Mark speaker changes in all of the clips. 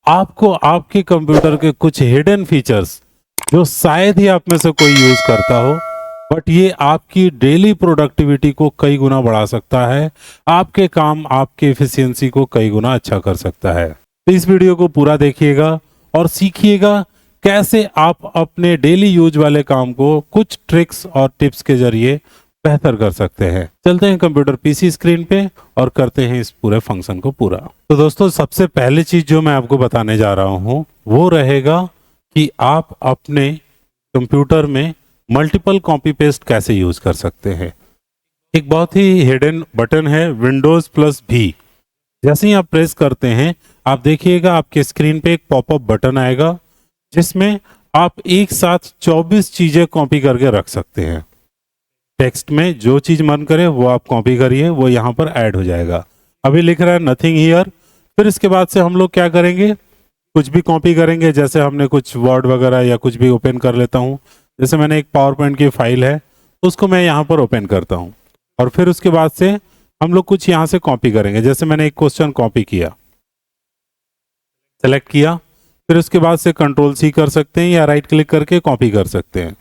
Speaker 1: आपको आपके कंप्यूटर के कुछ हिडन फीचर्स जो शायद ही आप में से कोई यूज करता हो, बट ये आपकी डेली प्रोडक्टिविटी को कई गुना बढ़ा सकता है, आपके काम, आपके एफिशिएंसी को कई गुना अच्छा कर सकता है। तो इस वीडियो को पूरा देखिएगा और सीखिएगा कैसे आप अपने डेली यूज वाले काम को कुछ ट्रिक्स और टिप्स के जरिए बेहतर कर सकते हैं। चलते हैं कंप्यूटर पीसी स्क्रीन पे और करते हैं इस पूरे फंक्शन को पूरा। तो दोस्तों, सबसे पहली चीज जो मैं आपको बताने जा रहा हूं वो रहेगा कि आप अपने कंप्यूटर में मल्टीपल कॉपी पेस्ट कैसे यूज कर सकते हैं। एक बहुत ही हिडन बटन है विंडोज प्लस भी। जैसे ही आप प्रेस करते हैं, आप देखिएगा आपके स्क्रीन पे एक पॉपअप बटन आएगा जिसमें आप एक साथ 24 चीजें कॉपी करके रख सकते हैं। टेक्स्ट में जो चीज मन करे वो आप कॉपी करिए, वो यहाँ पर ऐड हो जाएगा। अभी लिख रहा है नथिंग हियर। फिर इसके बाद से हम लोग क्या करेंगे, कुछ भी कॉपी करेंगे। जैसे हमने कुछ वर्ड वगैरह या कुछ भी ओपन कर लेता हूँ। जैसे मैंने एक पावर पॉइंट की फाइल है, उसको मैं यहाँ पर ओपन करता हूँ और फिर उसके बाद से हम लोग कुछ यहाँ से कॉपी करेंगे। जैसे मैंने एक क्वेश्चन कॉपी किया, सेलेक्ट किया, फिर उसके बाद से कंट्रोल सी कर सकते हैं या राइट क्लिक करके कॉपी कर सकते हैं।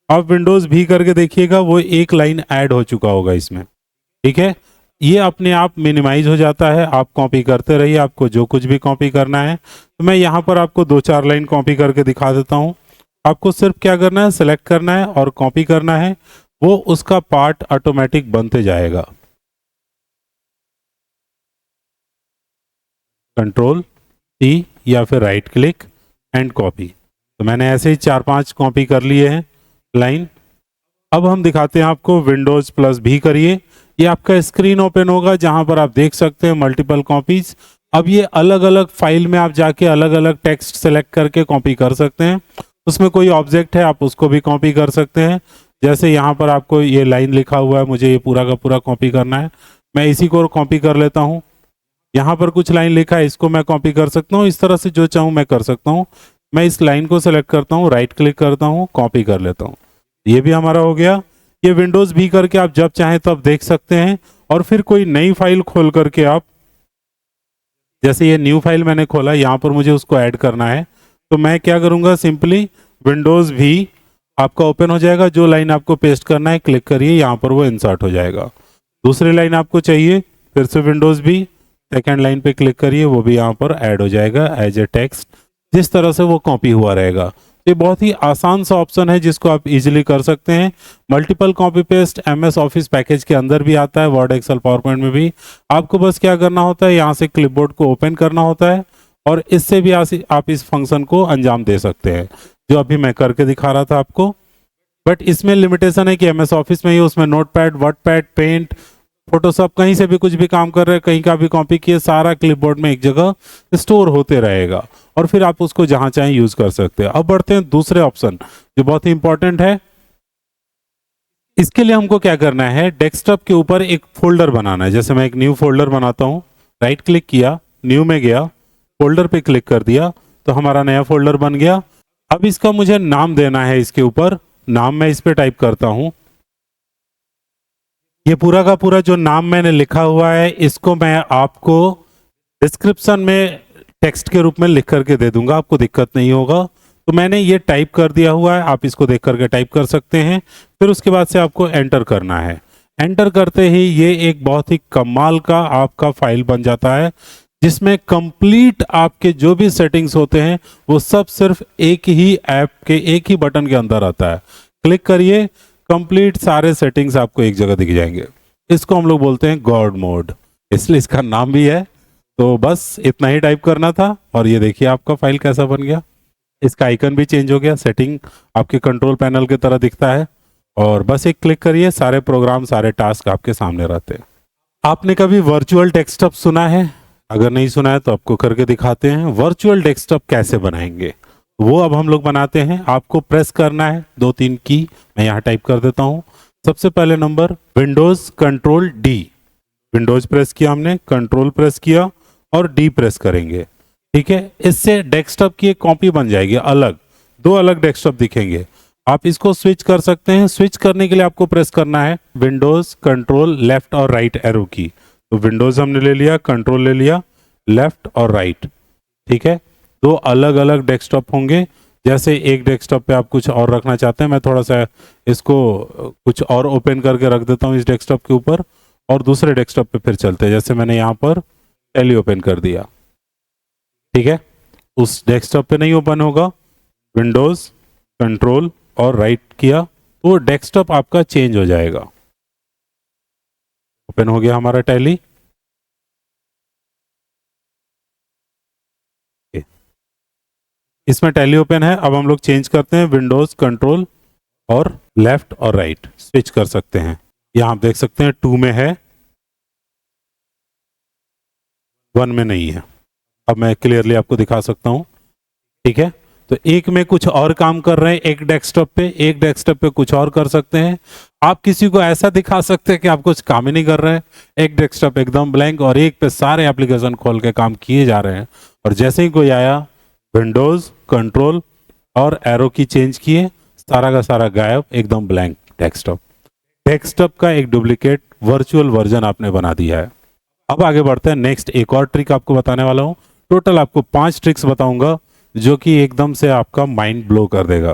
Speaker 1: अब विंडोज भी करके देखिएगा, वो एक लाइन ऐड हो चुका होगा इसमें। ठीक है, ये अपने आप मिनिमाइज हो जाता है। आप कॉपी करते रहिए, आपको जो कुछ भी कॉपी करना है। तो मैं यहाँ पर आपको 2-4 लाइन कॉपी करके दिखा देता हूँ। आपको सिर्फ क्या करना है, सेलेक्ट करना है और कॉपी करना है। वो उसका पार्ट ऑटोमेटिक बनते जाएगा। कंट्रोल सी या फिर राइट क्लिक एंड कॉपी। तो मैंने ऐसे ही 4-5 कॉपी कर लिए हैं लाइन। अब हम दिखाते हैं आपको विंडोज प्लस भी करिए। ये आपका स्क्रीन ओपन होगा जहां पर आप देख सकते हैं मल्टीपल कॉपीज। अब ये अलग अलग फाइल में आप जाके अलग अलग टेक्स्ट सेलेक्ट करके कॉपी कर सकते हैं। उसमें कोई ऑब्जेक्ट है, आप उसको भी कॉपी कर सकते हैं। जैसे यहाँ पर आपको ये लाइन लिखा हुआ है, मुझे ये पूरा का पूरा कॉपी करना है। मैं इसी को कॉपी कर लेता हूँ। यहाँ पर कुछ लाइन लिखा है, इसको मैं कॉपी कर सकता हूँ। इस तरह से जो चाहूँ मैं कर सकता हूँ। मैं इस लाइन को सेलेक्ट करता हूँ, राइट क्लिक करता हूँ, कॉपी कर लेता हूँ। ये भी हमारा हो गया। ये विंडोज भी करके आप जब चाहें तब देख सकते हैं। और फिर कोई नई फाइल खोल करके आप, जैसे ये न्यू फाइल मैंने खोला, यहाँ पर मुझे उसको ऐड करना है। तो मैं क्या करूँगा, सिंपली विंडोज भी आपका ओपन हो जाएगा। जो लाइन आपको पेस्ट करना है क्लिक करिए, यहाँ पर वो इंसर्ट हो जाएगा। दूसरी लाइन आपको चाहिए, फिर से विंडोज भी, सेकेंड लाइन पे क्लिक करिए, वो भी यहाँ पर ऐड हो जाएगा एज ए टेक्स्ट। जिस तरह से वो कॉपी हुआ रहेगा। ये बहुत ही आसान सा ऑप्शन है जिसको आप इजीली कर सकते हैं। Multiple copy paste MS office package के अंदर भी आता है, वर्ड, एक्सेल, पावर पॉइंट में भी। आपको बस क्या करना होता है, यहाँ से क्लिपबोर्ड को ओपन करना होता है और इससे भी आप इस फंक्शन को अंजाम दे सकते हैं, जो अभी मैं करके दिखा रहा था आपको। बट इसमें लिमिटेशन है कि एमएस ऑफिस में ही, उसमें नोटपैड, वर्डपैड, पेंट, फोटोशॉप, कहीं से भी कुछ भी काम कर रहे हैं, कहीं का भी कॉपी किए, सारा क्लिपबोर्ड में एक जगह स्टोर होते रहेगा और फिर आप उसको जहां चाहें यूज कर सकते हैं। अब बढ़ते हैं दूसरे ऑप्शन जो बहुत ही इंपॉर्टेंट है। इसके लिए हमको क्या करना है, डेस्कटॉप के ऊपर एक फोल्डर बनाना है। जैसे मैं एक न्यू फोल्डर बनाता हूं, राइट क्लिक किया, न्यू में गया, फोल्डर पे क्लिक कर दिया, तो हमारा नया फोल्डर बन गया। अब इसका मुझे नाम देना है। इसके ऊपर नाम मैं इस पे टाइप करता हूं। ये पूरा का पूरा जो नाम मैंने लिखा हुआ है, इसको मैं आपको डिस्क्रिप्शन में टेक्स्ट के रूप में लिख करके दे दूंगा, आपको दिक्कत नहीं होगा। तो मैंने ये टाइप कर दिया हुआ है, आप इसको देख करके टाइप कर सकते हैं। फिर उसके बाद से आपको एंटर करना है। एंटर करते ही ये एक बहुत ही कमाल का आपका फाइल बन जाता है, जिसमें कंप्लीट आपके जो भी सेटिंग्स होते हैं वो सब सिर्फ एक ही ऐप के, एक ही बटन के अंदर आता है। क्लिक करिए, कंप्लीट सारे सेटिंग्स आपको एक जगह दिख जाएंगे। इसको हम लोग बोलते हैं गॉड मोड, इसलिए इसका नाम भी है। तो बस इतना ही टाइप करना था और ये देखिए आपका फाइल कैसा बन गया। इसका आइकन भी चेंज हो गया, सेटिंग आपके कंट्रोल पैनल की तरह दिखता है। और बस एक क्लिक करिए, सारे प्रोग्राम, सारे टास्क आपके सामने रहते हैं। आपने कभी वर्चुअल डेस्कटॉप सुना है? अगर नहीं सुना है तो आपको करके दिखाते हैं। वर्चुअल डेस्कटॉप कैसे बनाएंगे वो अब हम लोग बनाते हैं। आपको प्रेस करना है 2-3 की, मैं यहाँ टाइप कर देता हूँ। सबसे पहले number Windows control D, Windows press किया हमने, कंट्रोल प्रेस किया और डी प्रेस करेंगे। ठीक है, इससे डेस्कटॉप की एक कॉपी बन जाएगी, अलग, 2 अलग डेस्कटॉप दिखेंगे। आप इसको स्विच कर सकते हैं। स्विच करने के लिए आपको प्रेस करना है विंडोज कंट्रोल लेफ्ट और राइट एरो की। तो विंडोज हमने ले लिया, कंट्रोल ले लिया, लेफ्ट और राइट। ठीक है, दो अलग अलग डेस्कटॉप होंगे। जैसे एक डेस्कटॉप पे आप कुछ और रखना चाहते हैं, मैं थोड़ा सा इसको कुछ और ओपन करके रख देता हूँ इस डेस्कटॉप के ऊपर, और दूसरे डेस्कटॉप पे फिर चलते हैं। जैसे मैंने यहाँ पर टैली ओपन कर दिया, ठीक है, उस डेस्कटॉप पे नहीं ओपन होगा। विंडोज कंट्रोल और राइट किया तो डेस्कटॉप आपका चेंज हो जाएगा। ओपन हो गया हमारा टैली। इसमें टैली ओपन है। अब हम लोग चेंज करते हैं, विंडोज कंट्रोल और लेफ्ट और राइट स्विच कर सकते हैं। यहाँ आप देख सकते हैं 2 में है, 1 में नहीं है। अब मैं क्लियरली आपको दिखा सकता हूँ, ठीक है। तो एक में कुछ और काम कर रहे हैं, एक डेस्कटॉप पे कुछ और कर सकते हैं। आप किसी को ऐसा दिखा सकते हैं कि आप कुछ काम ही नहीं कर रहे हैं, एक डेस्कटॉप एकदम ब्लैंक और एक पे सारे एप्लीकेशन खोल के काम किए जा रहे हैं। और जैसे ही कोई आया, विंडोज कंट्रोल और एरो की चेंज किए, सारा का सारा गायब, एकदम ब्लैंक डेस्कटॉप। डेस्कटॉप का एक डुप्लीकेट वर्चुअल वर्जन आपने बना दिया है। अब आगे बढ़ते हैं, नेक्स्ट एक और ट्रिक आपको बताने वाला हूं। टोटल आपको 5 ट्रिक्स बताऊंगा जो कि एकदम से आपका माइंड ब्लो कर देगा।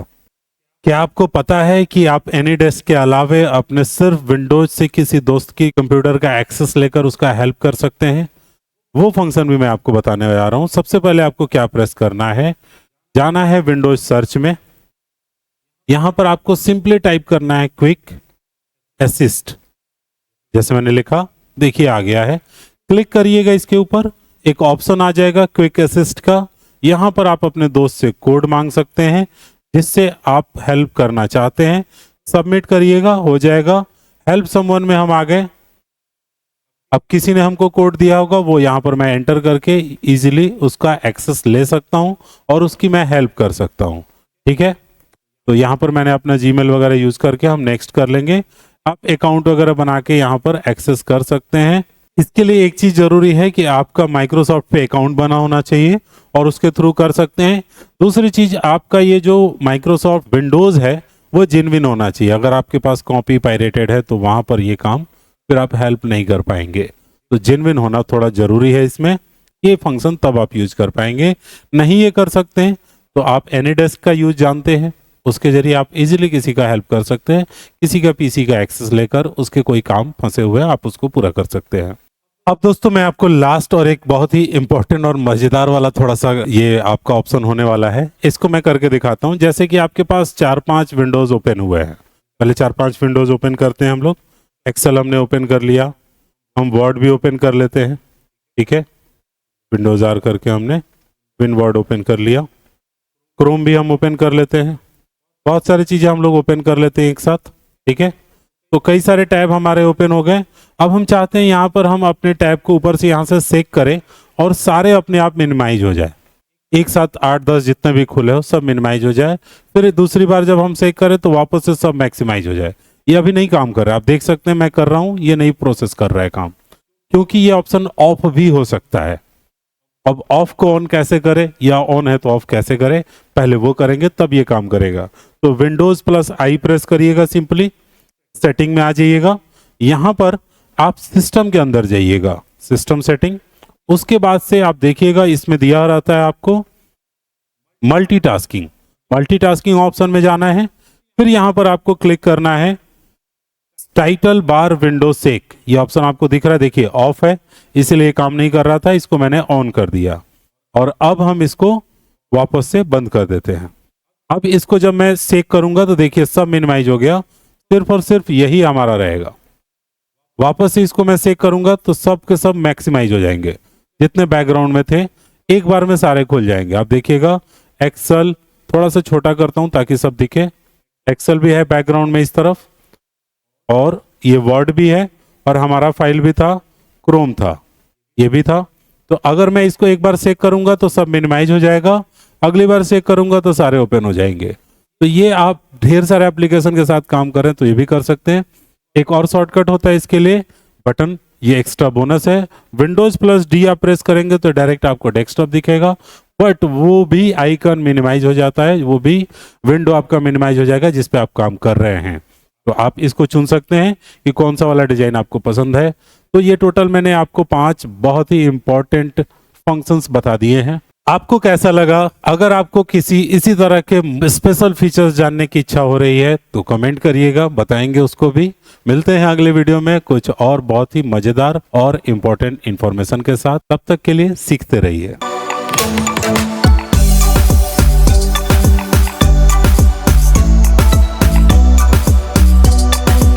Speaker 1: क्या आपको पता है कि आप एनीडेस्क के अलावे अपने सिर्फ विंडोज से किसी दोस्त की कंप्यूटर का एक्सेस लेकर उसका हेल्प कर सकते हैं? वो फंक्शन भी मैं आपको बताने जा रहा हूं। सबसे पहले आपको क्या प्रेस करना है, जाना है विंडोज सर्च में। यहां पर आपको सिंपली टाइप करना है क्विक असिस्ट। जैसे मैंने लिखा, देखिए आ गया है। क्लिक करिएगा इसके ऊपर, एक ऑप्शन आ जाएगा क्विक असिस्ट का। यहां पर आप अपने दोस्त से कोड मांग सकते हैं जिससे आप हेल्प करना चाहते हैं। सबमिट करिएगा, हो जाएगा। हेल्प समवन में हम आ गए। अब किसी ने हमको कोड दिया होगा, वो यहां पर मैं एंटर करके इजीली उसका एक्सेस ले सकता हूं और उसकी मैं हेल्प कर सकता हूं, ठीक है। तो यहां पर मैंने अपना जीमेल वगैरह यूज करके हम नेक्स्ट कर लेंगे। आप अकाउंट वगैरह बना के यहां पर एक्सेस कर सकते हैं। इसके लिए एक चीज जरूरी है कि आपका माइक्रोसॉफ्ट पे अकाउंट बना होना चाहिए और उसके थ्रू कर सकते हैं। दूसरी चीज, आपका ये जो माइक्रोसॉफ्ट विंडोज है वो जेन्युइन होना चाहिए। अगर आपके पास कॉपी पायरेटेड है तो वहां पर ये काम फिर आप हेल्प नहीं कर पाएंगे। तो जेन्युइन होना थोड़ा जरूरी है इसमें, ये फंक्शन तब आप यूज कर पाएंगे। नहीं ये कर सकते हैं तो आप एनीडेस्क का यूज जानते हैं, उसके जरिए आप इजीली किसी का हेल्प कर सकते हैं। किसी का पीसी का एक्सेस लेकर उसके कोई काम फंसे हुए हैं, आप उसको पूरा कर सकते हैं। अब दोस्तों मैं आपको लास्ट और एक बहुत ही इंपॉर्टेंट और मजेदार वाला थोड़ा सा ये आपका ऑप्शन होने वाला है, इसको मैं करके दिखाता हूं। जैसे कि आपके पास 4-5 विंडोज ओपन हुए हैं, पहले 4-5 विंडोज ओपन करते हैं हम लोग। एक्सेल हमने ओपन कर लिया, हम वर्ड भी ओपन कर लेते हैं, ठीक है। विंडोज आर करके हमने विन वर्ड ओपन कर लिया। क्रोम भी हम ओपन कर लेते हैं। बहुत सारी चीजें हम लोग ओपन कर लेते हैं एक साथ, ठीक है। तो कई सारे टैब हमारे ओपन हो गए। अब हम चाहते हैं यहाँ पर हम अपने टैब को ऊपर से यहाँ से सेक करें और सारे अपने आप मिनिमाइज हो जाए। एक साथ 8-10 जितने भी खुले हो सब मिनिमाइज हो जाए। फिर दूसरी बार जब हम सेक करें तो वापस से सब मैक्सिमाइज हो जाए। ये अभी नहीं काम कर रहा है, आप देख सकते हैं मैं कर रहा हूँ, ये नहीं प्रोसेस कर रहा है काम, क्योंकि ये ऑप्शन ऑफ भी हो सकता है। अब ऑफ को ऑन कैसे करें, या ऑन है तो ऑफ कैसे करें, पहले वो करेंगे तब ये काम करेगा। तो विंडोज प्लस आई प्रेस करिएगा, सिंपली सेटिंग में आ जाइएगा। यहां पर आप सिस्टम के अंदर जाइएगा, सिस्टम सेटिंग। उसके बाद से आप देखिएगा इसमें दिया रहता है आपको मल्टीटास्किंग। मल्टीटास्किंग ऑप्शन में जाना है, फिर यहां पर आपको क्लिक करना है टाइटल बार विंडो सेक। ये ऑप्शन आपको दिख रहा है, देखिए ऑफ है इसलिए काम नहीं कर रहा था, इसको मैंने ऑन कर दिया। और अब हम इसको वापस से बंद कर देते हैं। अब इसको जब मैं सेक करूंगा तो देखिए सब मिनिमाइज हो गया, सिर्फ और सिर्फ यही हमारा रहेगा। वापस से इसको मैं सेक करूंगा तो सब के सब मैक्सिमाइज हो जाएंगे, जितने बैकग्राउंड में थे एक बार में सारे खुल जाएंगे। आप देखिएगा एक्सेल थोड़ा सा छोटा करता हूं ताकि सब दिखे। एक्सेल भी है बैकग्राउंड में इस तरफ, और ये वर्ड भी है, और हमारा फाइल भी था, क्रोम था, ये भी था। तो अगर मैं इसको एक बार सेक करूंगा तो सब मिनिमाइज हो जाएगा, अगली बार सेक करूंगा तो सारे ओपन हो जाएंगे। तो ये आप ढेर सारे एप्लीकेशन के साथ काम करें तो ये भी कर सकते हैं। एक और शॉर्टकट होता है इसके लिए, बटन, ये एक्स्ट्रा बोनस है। विंडोज प्लस डी आप प्रेस करेंगे तो डायरेक्ट आपको डेस्कटॉप दिखेगा, बट वो भी आइकन मिनिमाइज हो जाता है, वो भी विंडो आपका मिनिमाइज हो जाएगा जिस पे आप काम कर रहे हैं। तो आप इसको चुन सकते हैं कि कौन सा वाला डिजाइन आपको पसंद है। तो ये टोटल मैंने आपको 5 बहुत ही इंपॉर्टेंट फंक्शंस बता दिए हैं। आपको कैसा लगा? अगर आपको किसी इसी तरह के स्पेशल फीचर्स जानने की इच्छा हो रही है तो कमेंट करिएगा, बताएंगे उसको भी। मिलते हैं अगले वीडियो में कुछ और बहुत ही मजेदार और इम्पोर्टेंट इंफॉर्मेशन के साथ। तब तक के लिए सीखते रहिए।